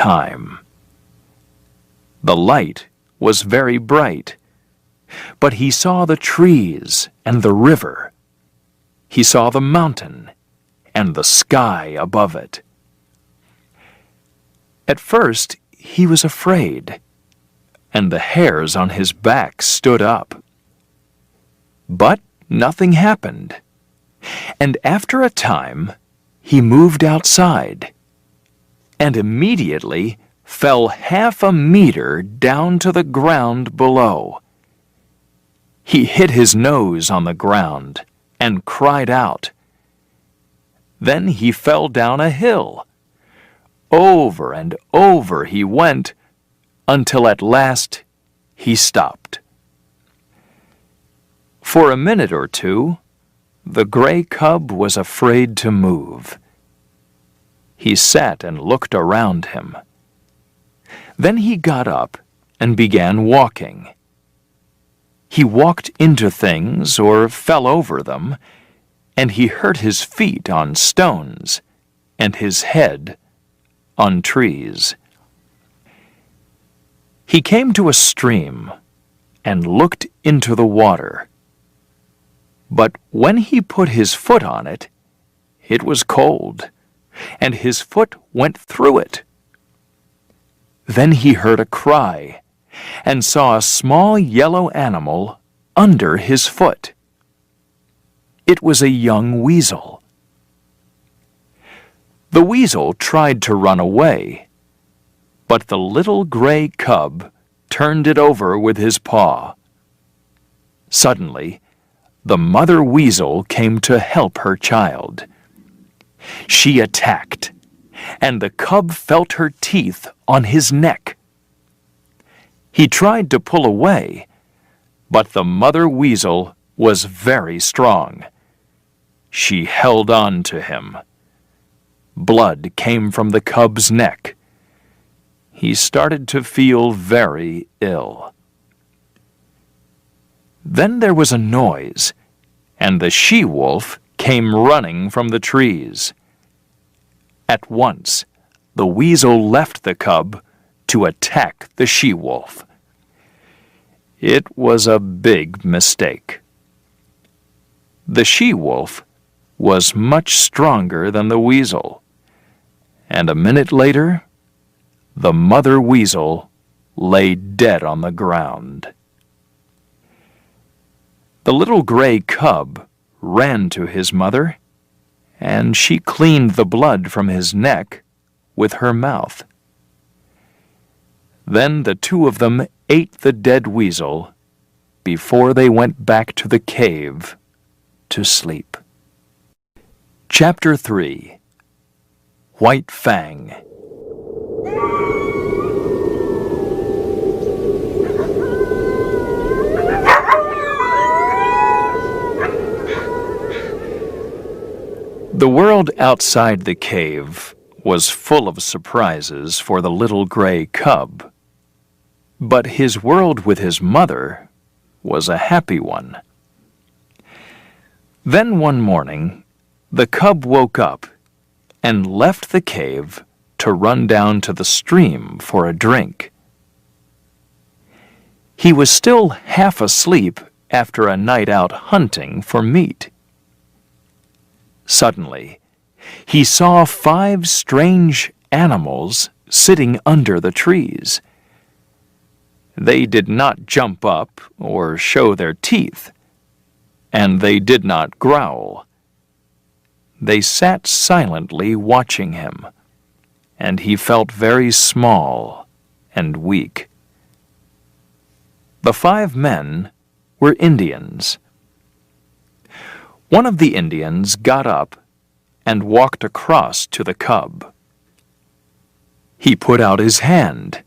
time. The light was very bright, but he saw the trees and the river. He saw the mountain and the sky above it. At first, he was afraid, and the hairs on his back stood up. But nothing happened, and after a time, he moved outside, and immediately fell 1/2 meter down to the ground below. He hit his nose on the ground and cried out. Then he fell down a hill. Over and over he went, until at last he stopped. For a minute or two, the gray cub was afraid to move. He sat and looked around him. Then he got up and began walking. He walked into things or fell over them, and he hurt his feet on stones and his head on trees. He came to a stream and looked into the water. But when he put his foot on it, it was cold, and his foot went through it. Then he heard a cry and saw a small yellow animal under his foot. It was a young weasel. The weasel tried to run away, but the little gray cub turned it over with his paw. Suddenly, the mother weasel came to help her child. She attacked, and the cub felt her teeth on his neck. He tried to pull away, but the mother weasel was very strong. She held on to him. Blood came from the cub's neck. He started to feel very ill. Then there was a noise, and the she-wolf came running from the trees. At once, the weasel left the cub to attack the she-wolf. It was a big mistake. The she-wolf was much stronger than the weasel, and a minute later, the mother weasel lay dead on the ground. The little gray cub ran to his mother, and she cleaned the blood from his neck with her mouth. Then the two of them ate the dead weasel before they went back to the cave to sleep. Chapter 3. White Fang. The world outside the cave was full of surprises for the little gray cub, but his world with his mother was a happy one. Then one morning, the cub woke up and left the cave to run down to the stream for a drink. He was still half asleep after a night out hunting for meat. Suddenly, he saw 5 strange animals sitting under the trees. They did not jump up or show their teeth, and they did not growl. They sat silently watching him, and he felt very small and weak. The 5 men were Indians. One of the Indians got up and walked across to the cub. He put out his hand,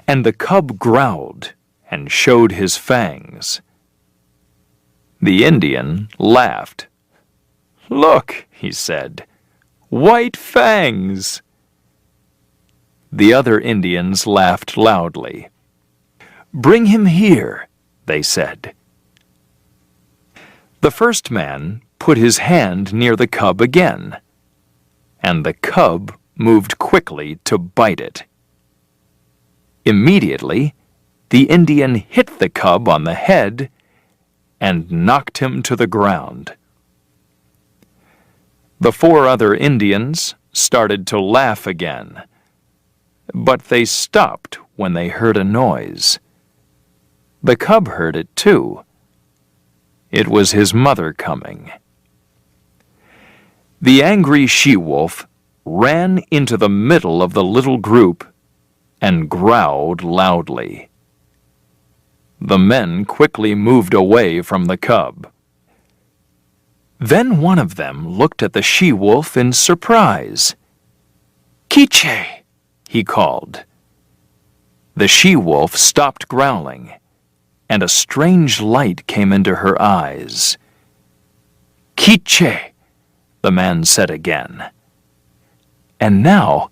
and the cub growled and showed his fangs. The Indian laughed. "Look," he said, "White Fangs!" The other Indians laughed loudly. "Bring him here," they said. The first man put his hand near the cub again, and the cub moved quickly to bite it. Immediately, the Indian hit the cub on the head and knocked him to the ground. The 4 other Indians started to laugh again, but they stopped when they heard a noise. The cub heard it too. It was his mother coming. The angry she-wolf ran into the middle of the little group and growled loudly. The men quickly moved away from the cub. Then one of them looked at the she-wolf in surprise. "Kiche!" he called. The she-wolf stopped growling, and a strange light came into her eyes. "Kiche!" the man said again. And now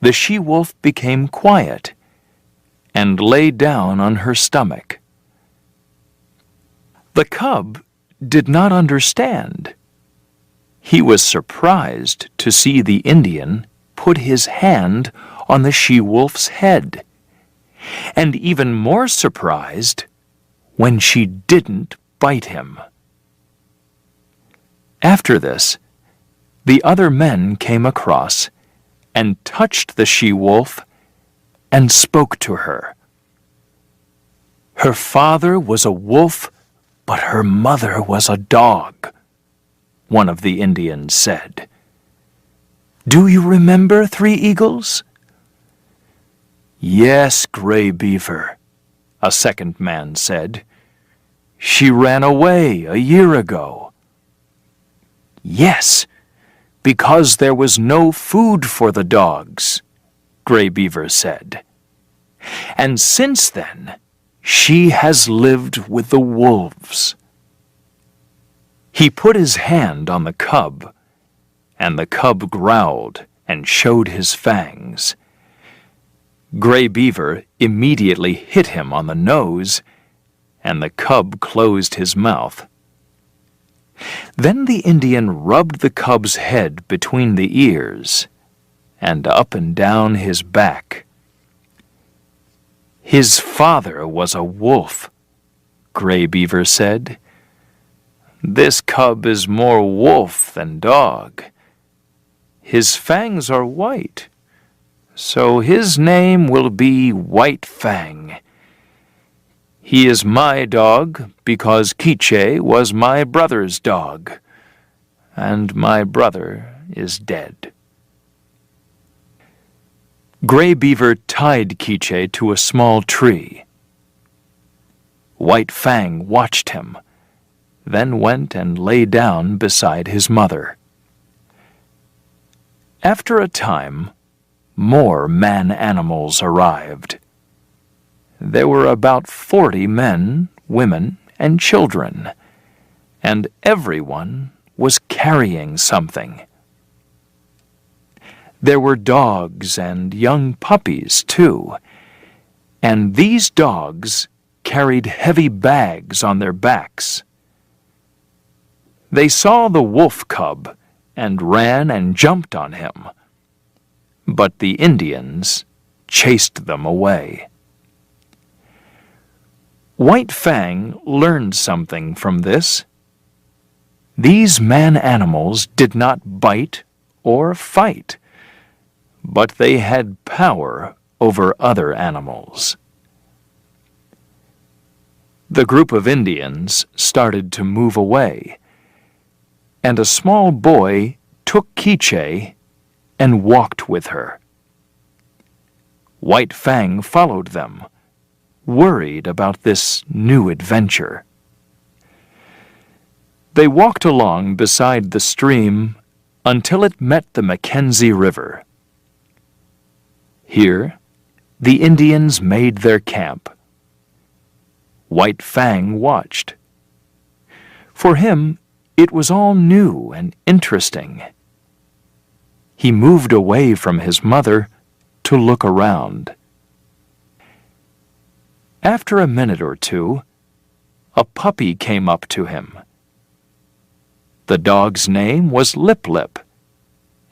the she-wolf became quiet and lay down on her stomach. The cub did not understand. He was surprised to see the Indian put his hand on the she-wolf's head, and even more surprised when she didn't bite him. After this, the other men came across and touched the she-wolf and spoke to her. Her father was a wolf, but her mother was a dog, one of the Indians said. "Do you remember, Three Eagles?" "Yes, Gray Beaver," a second man said. "She ran away a year ago." "Yes, because there was no food for the dogs," Gray Beaver said. "And since then, she has lived with the wolves." He put his hand on the cub, and the cub growled and showed his fangs. Gray Beaver immediately hit him on the nose, and the cub closed his mouth. Then the Indian rubbed the cub's head between the ears and up and down his back. "His father was a wolf," Gray Beaver said. "This cub is more wolf than dog. His fangs are white, so his name will be White Fang. He is my dog because Kiche was my brother's dog, and my brother is dead." Gray Beaver tied Kiche to a small tree. White Fang watched him, then went and lay down beside his mother. After a time, more man-animals arrived. There were about 40 men, women, and children, and everyone was carrying something. There were dogs and young puppies, too, and these dogs carried heavy bags on their backs. They saw the wolf cub and ran and jumped on him, but the Indians chased them away. White Fang learned something from this. These man-animals did not bite or fight, but they had power over other animals. The group of Indians started to move away, and a small boy took Kiche and walked with her. White Fang followed them, worried about this new adventure. They walked along beside the stream until it met the Mackenzie River. Here, the Indians made their camp. White Fang watched. For him, it was all new and interesting. He moved away from his mother to look around. After a minute or two, a puppy came up to him. The dog's name was Lip Lip,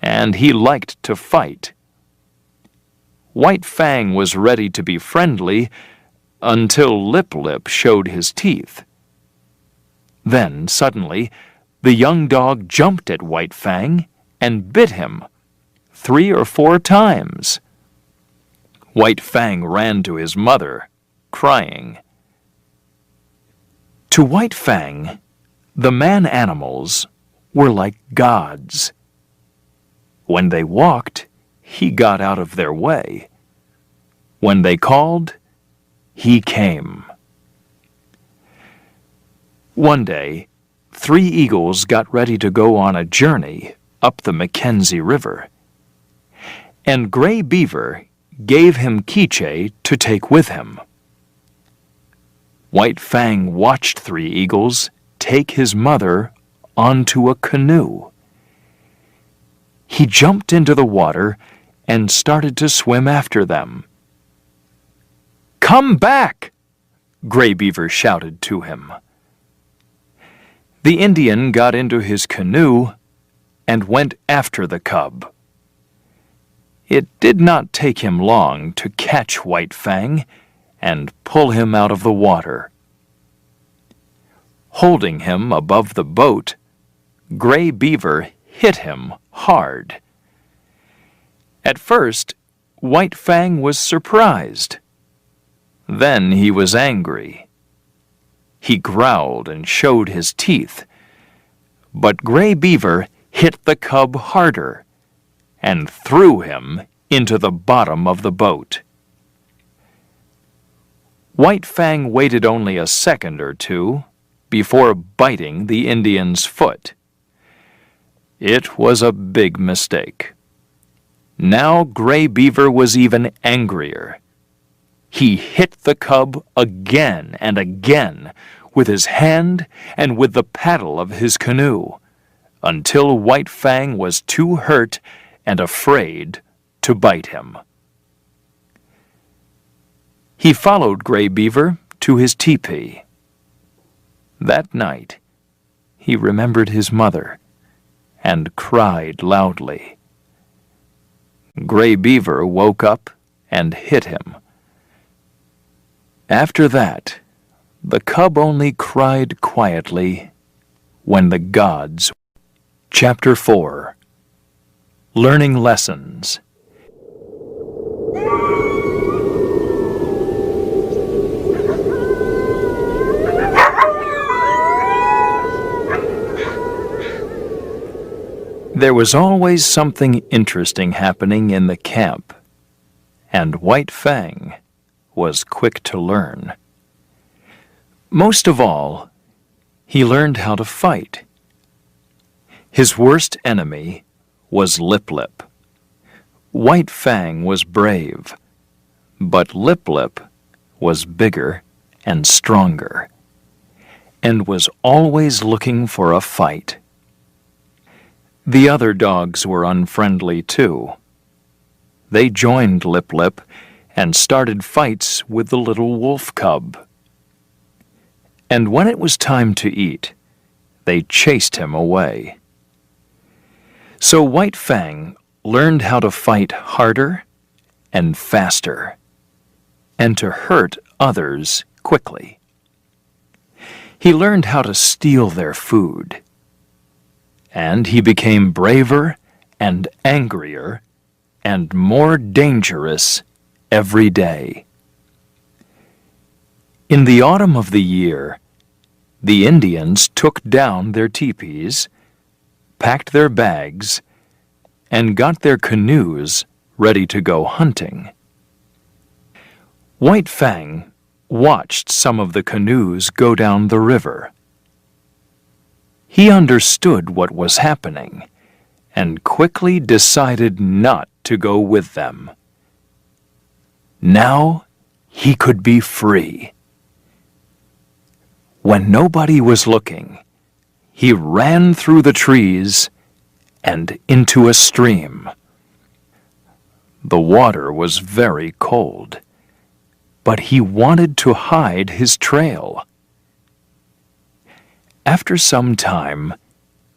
and he liked to fight. White Fang was ready to be friendly until Lip Lip showed his teeth. Then, suddenly, the young dog jumped at White Fang and bit him 3 or 4 times. White Fang ran to his mother, crying. To White Fang, the man-animals were like gods. When they walked, he got out of their way. When they called, he came. One day, 3 eagles got ready to go on a journey up the Mackenzie River, and Gray Beaver gave him Quiche to take with him. White Fang watched 3 eagles take his mother onto a canoe. He jumped into the water and started to swim after them. "Come back!" Gray Beaver shouted to him. The Indian got into his canoe and went after the cub. It did not take him long to catch White Fang and pull him out of the water. Holding him above the boat, Gray Beaver hit him hard. At first, White Fang was surprised. Then he was angry. He growled and showed his teeth, but Gray Beaver hit the cub harder and threw him into the bottom of the boat. White Fang waited only a second or two before biting the Indian's foot. It was a big mistake. Now Gray Beaver was even angrier. He hit the cub again and again with his hand and with the paddle of his canoe, until White Fang was too hurt and afraid to bite him. He followed Gray Beaver to his teepee. That night, he remembered his mother and cried loudly. Gray Beaver woke up and hit him. After that, the cub only cried quietly when the gods. Chapter 4. Learning Lessons. There was always something interesting happening in the camp, and White Fang was quick to learn. Most of all, he learned how to fight. His worst enemy was Lip Lip. White Fang was brave, but Lip Lip was bigger and stronger, and was always looking for a fight. The other dogs were unfriendly too. They joined Lip Lip and started fights with the little wolf cub. And when it was time to eat, they chased him away. So White Fang learned how to fight harder and faster, and to hurt others quickly. He learned how to steal their food, and he became braver and angrier and more dangerous every day. In the autumn of the year, the Indians took down their teepees, packed their bags, and got their canoes ready to go hunting. White Fang watched some of the canoes go down the river. He understood what was happening and quickly decided not to go with them. Now he could be free. When nobody was looking, he ran through the trees and into a stream. The water was very cold, but he wanted to hide his trail. After some time,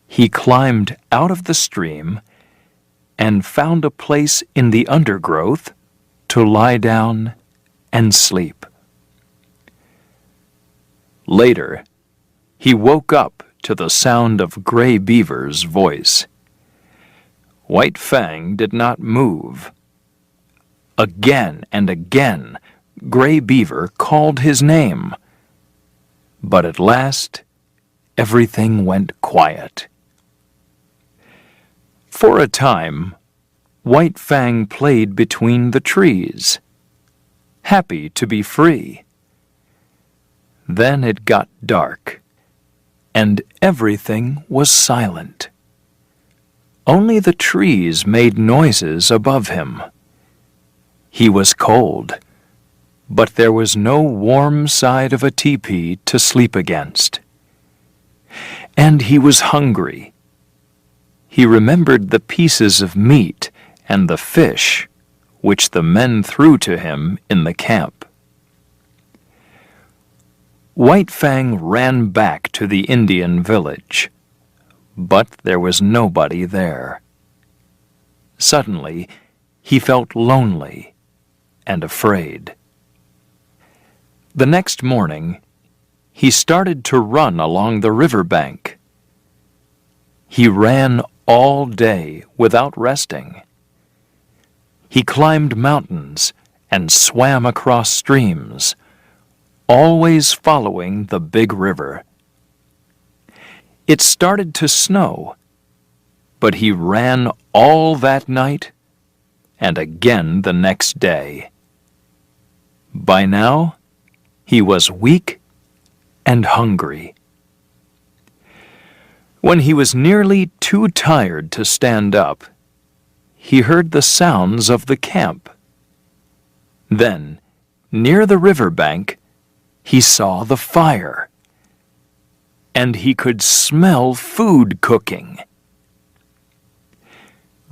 he climbed out of the stream and found a place in the undergrowth to lie down and sleep. Later, he woke up to the sound of Gray Beaver's voice. White Fang did not move. Again and again, Gray Beaver called his name. But at last, everything went quiet. For a time, White Fang played between the trees, happy to be free. Then it got dark, and everything was silent. Only the trees made noises above him. He was cold, but there was no warm side of a teepee to sleep against. And he was hungry. He remembered the pieces of meat and the fish which the men threw to him in the camp. White Fang ran back to the Indian village, but there was nobody there. Suddenly, he felt lonely and afraid. The next morning, he started to run along the riverbank. He ran all day without resting. He climbed mountains and swam across streams, always following the big river. It started to snow, but he ran all that night and again the next day. By now, he was weak and hungry. When he was nearly too tired to stand up, he heard the sounds of the camp. Then, near the riverbank, he saw the fire, and he could smell food cooking.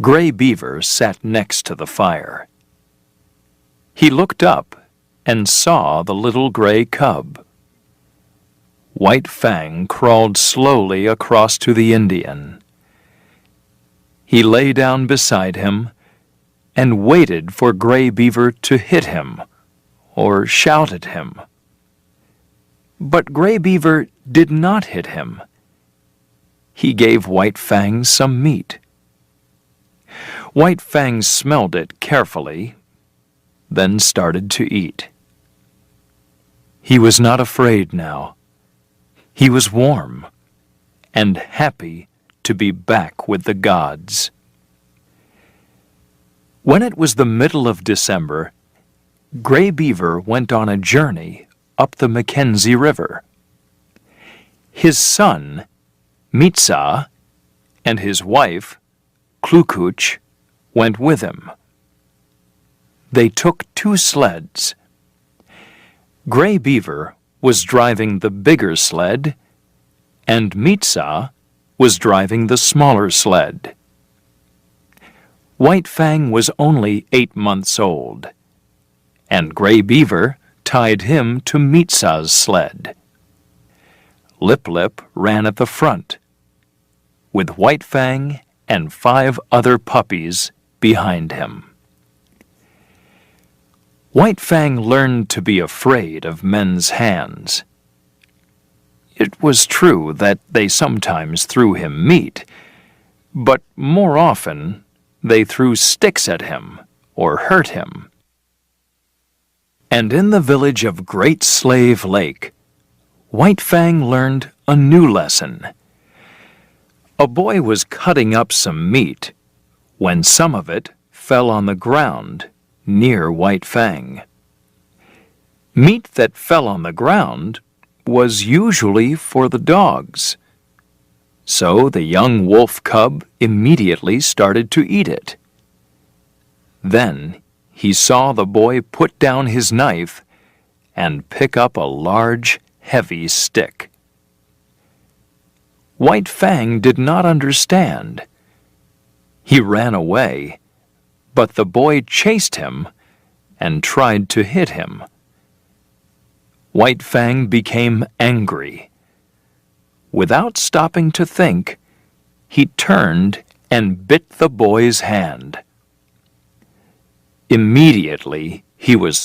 Gray Beaver sat next to the fire. He looked up and saw the little gray cub. White Fang crawled slowly across to the Indian. He lay down beside him and waited for Gray Beaver to hit him or shout at him. But Gray Beaver did not hit him. He gave White Fang some meat. White Fang smelled it carefully, then started to eat. He was not afraid now. He was warm and happy to be back with the gods. When it was the middle of December, Gray Beaver went on a journey up the Mackenzie River. His son, Mitsa, and his wife, Klukuch, went with him. They took 2 sleds. Gray Beaver was driving the bigger sled, and Mitsa was driving the smaller sled. White Fang was only 8 months old, and Gray Beaver tied him to Mitsa's sled. Lip Lip ran at the front, with White Fang and 5 other puppies behind him. White Fang learned to be afraid of men's hands. It was true that they sometimes threw him meat, but more often they threw sticks at him or hurt him. And in the village of Great Slave Lake, White Fang learned a new lesson. A boy was cutting up some meat when some of it fell on the ground near White Fang. Meat that fell on the ground was usually for the dogs, so the young wolf cub immediately started to eat it. Then he saw the boy put down his knife and pick up a large, heavy stick. White Fang did not understand. He ran away, but the boy chased him and tried to hit him. White Fang became angry. Without stopping to think, he turned and bit the boy's hand. Immediately, he was